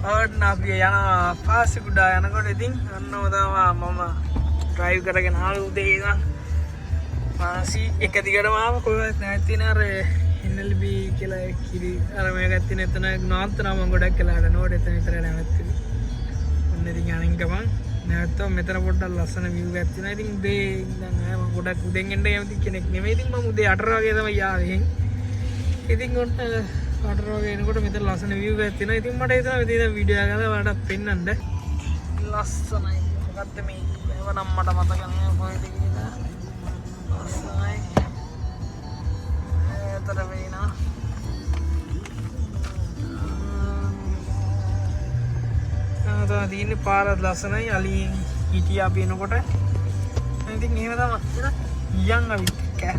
ඔන්න අපි යනවා පාසිකුඩා යනකොට ඉතින් අන්නම තමයි මම ඩ්‍රයිව් කරගෙන ආවේ උදේ ඉඳන් පාසි එක දිගටම ආව කොහෙවත් නැති නේ අර NLB කියලා කිරි අර මේ ගත්තේ නැතන නාන්තන මම ගොඩක් කළාට නෝඩ එතන විතර නැවතුනේ. ඔන්න ඉතින් අනින් ගමන් නැවතුම් මෙතන පොඩ්ඩක් ලස්සන view එකක් තියෙනවා. ඉතින් උදේ ඉඳන් මම ගොඩක් උදෙන් එන්න කැමති කෙනෙක් නෙමෙයි. ඉතින් මම උදේ 8 වගේ තමයි ආවේ. ඉතින් ඔන්න 8 වගේ එනකොට මෙතන ලස්සන view එකක් තියෙනවා. ඉතින් මට හිතෙනවා ඉතින් වීඩියෝ එකක් ගාලා ඔයාලට පෙන්නන්න. ලස්සනයි. මොකද්ද මේ? ඒවනම් මට මතක නැහැ කොහෙද කියලා. ලස්සනයි. ඒතර වෙයිනා. ආ දින්නේ පාර ලස්සනයි. අලියෙන් හිටියා අපි එනකොට. ඉතින් එහෙම තමයි. යන් අපි කෑ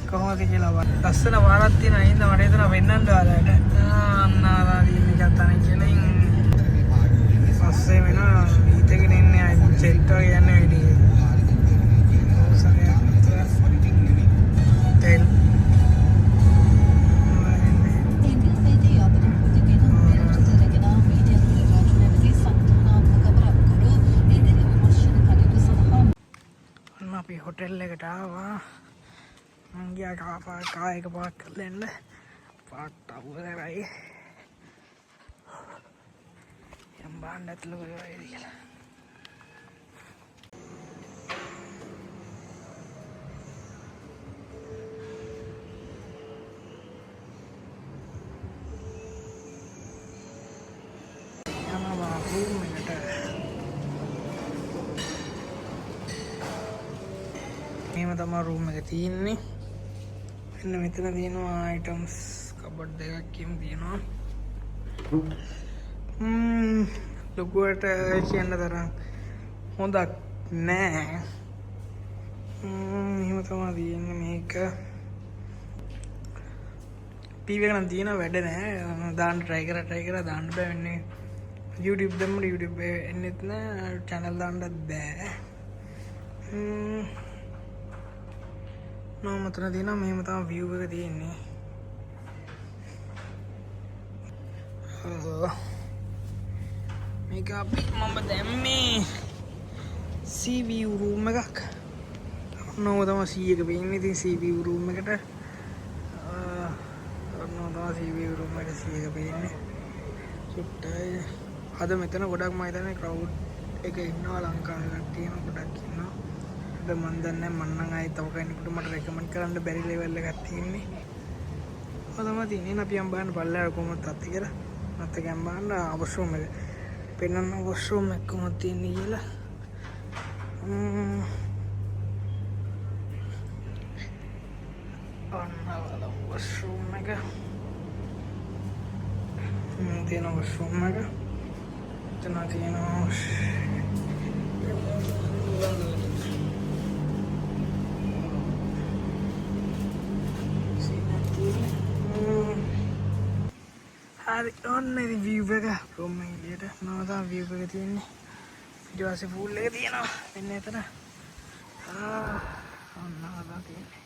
කොහොමද කියලා බලන්න. ලස්සන වාරක් තියෙනවා. හින්ද මට හිතෙනවා වෙන්නන්න ඔයාලට. අන්නාලා දින්නේ ගත්තානේ කියලා. පස්සේ වෙනවා ඊතගෙන ඉන්නේ අය චෙල්ටෝ කියන්නේ වැඩි. තෙල් අපි හොටෙල් එකට ආවා. මං ගියා කායක පාක් කරලා එන්න. පාට අවුලයි. යම් බාන්න ඇතුළු කරලා කියලා. යනවා රූම් එකට. මේව තමයි රූම් එක තියෙන්නේ. මෙන්න මෙතන තියෙනවා අයිටම්ස් කබඩ් දෙකක් කියමු තියෙනවා. ලොකුවට කියන්න තරම් හොඳක් නෑ. එහෙම තමයි තියෙන්නේ මේක. ටීවී එක නම් තියෙන වැඩ නෑ. දාන්න try කරලා දාන්න බෑ වෙන්නේ. YouTube දැම්මම YouTube එන්නෙත් නෑ. channel දාන්නත් බෑ. නෝ මතන තියෙනවා මෙහෙම තමයි view එක තියෙන්නේ. මේක අපි මම දැම්මේ sea view room එකක්. නෝ තමයි sea එක වෙන්නේ. ඉතින් sea view room එකට නෝ තමයි sea view room එකට sea එක වෙන්නේ. සුට්ටයි. අද මෙතන ගොඩක් මම හිතන්නේ crowd එක ඉන්නවා ලංකාවේ කට්ටියම ගොඩක් ඉන්නවා. අද මන් දන්නේ මම නම් ආයේ තව කෙනෙකුට මට රෙකමන්ඩ් කරන්න බැරි ලෙවල් එකක් තියෙන්නේ. ඔතම තියෙන්නේ අපි යම් බලන්න පල්ලෙහාට කොහොමද තත්ති කියලා. මත් එකෙන් බලන්න අවශ්‍යම එක. පෙන්නන්න වොෂ්රූම් එක කොහොමද තියෙන්නේ කියලා. ඔන්න වොෂ්රූම් එක. තියෙන වොෂ්රූම් එක. එතන තියෙනවා හරි ඔන්න ඉතින් view එක රූම් එකේ විදියට නෝ තමයි view එක තියෙන්නේ. ඊට පස්සේ pool එක තියෙනවා මෙන්න එතන. ඔන්න අද තියෙන්නේ.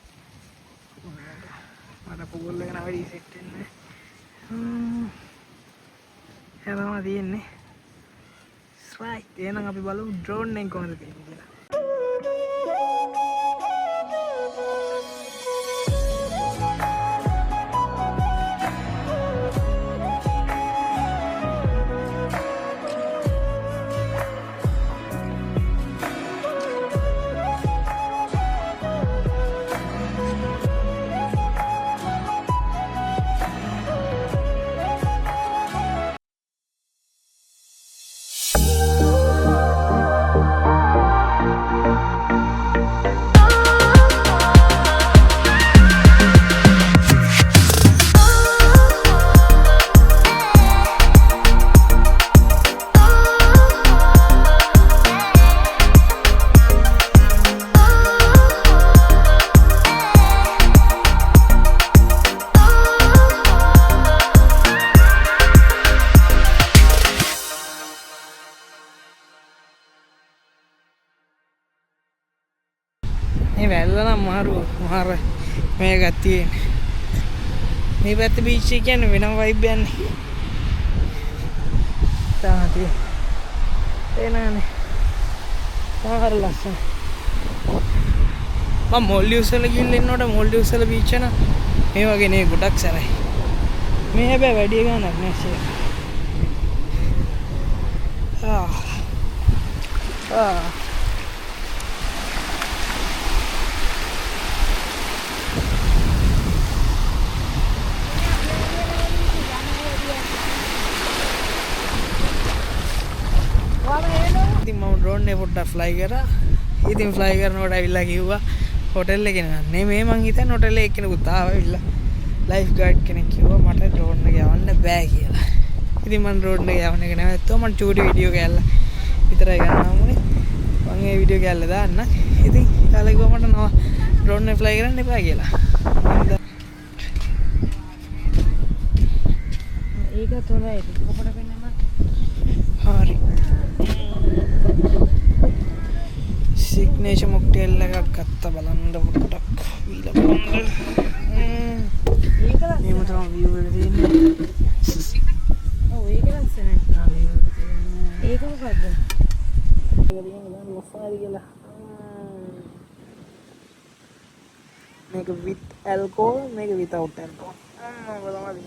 මට pool එක නම් වැඩි සෙට් වෙන්නේ. එහෙනම් තියෙන්නේ. right. එහෙනම් අපි බලමු drone එකෙන් කොහොමද තියෙන්නේ කියලා. මේ වැල්ල නම් මාර මේකක් තියෙන්නේ. මේ පැත්ත බීච් එක කියන්නේ වෙනම වයිබ් යන්නේ. තාති එනනේ සමහර ලස්සන මම මොල්ඩිව්ස් වල ගිහින් ඉන්නකොට මොල්ඩිව්ස් වල බීච් එක මේ වගේ නේ ගොඩක් සැරයි මේ හැබැයි වැඩි ගානක් නෑ ෂේ ඉතින් මම ඩ්‍රෝන් එක පොඩ්ඩක් ෆ්ලයි කරා. ඉතින් ෆ්ලයි කරනකොට ඇවිල්ලා කිව්වා හොටෙල් එකේ නෑ මේ මං හිතන්නේ හොටෙල් එකේ කෙනෙකුත් ආවෙilla. ලයිෆ් ගාඩ් කෙනෙක් කිව්වා මට ඩ්‍රෝන් එක යවන්න බෑ කියලා. ඉතින් මම ඩ්‍රෝන් එක යවන්න එක නැවතුවා මම චූටි වීඩියෝ කෑල්ල විතරයි ගන්නවා මුනේ. මම ඒ වීඩියෝ කෑල්ල දාන්න. ඉතින් යාළුවා කිව්වා මට නෝ ඩ්‍රෝන් එක ෆ්ලයි කරන්න එපා කියලා. ඒක තොරයි කොහොමද වෙන්නේ හරි සිග්නේචර් මොක්ටේල් එකක් ගත්ත බලන්න පොඩ්ඩක් වීලා බලන්න මේක තමයි view එක තියෙන්නේ ඔව් ඒක ලස්සනයි ඒක මොකද්ද ඒක තියෙන්නේ ලස්සනයි කියලා මේක with alcohol මේක without alcohol බලන්න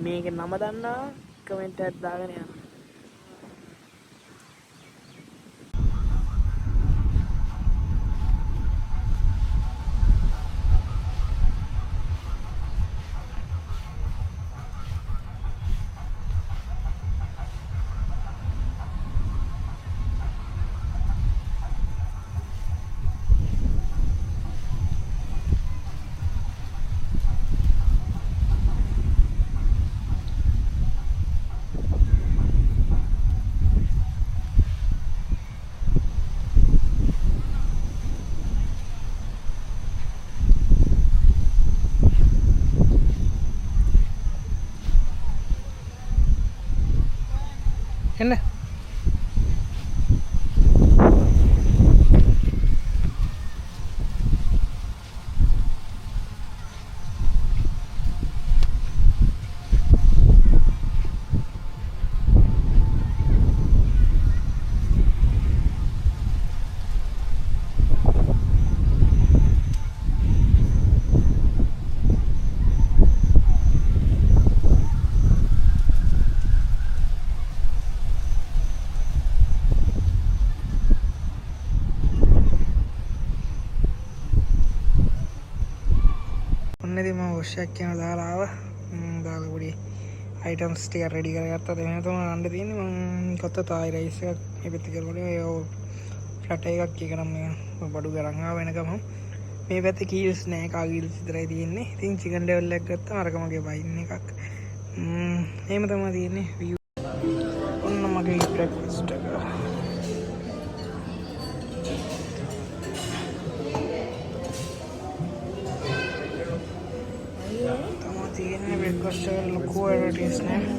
මේක නම දන්නා කමෙන්ට් එකක් දාගෙන යන්න என்ன ඔන්නදී මම වොෂ් එකක් කියන දාලා ආවා දාලා පොඩි අයිටම්ස් ටික රෙඩි කරගත්තා දැන් තමයි අඬ තියෙන්නේ මම ගත්ත තායි රයිස් එකක් මේ පැත්තේ කරවලු ඒ ෆ්ලැට් එකක් එක නම් මේ බඩු ගරන් ආව වෙනකම මේ පැත්තේ කීල්ස් නෑ කාගීල්ස් විතරයි තියෙන්නේ ඉතින් චිකන් ඩෙවල් එකක් ගත්තා අරක මගේ බයින් එකක් එහෙම තමයි තියෙන්නේ view ඔන්න මගේ බ්‍රෙක්ෆාස්ට් එක breakfast look over it is now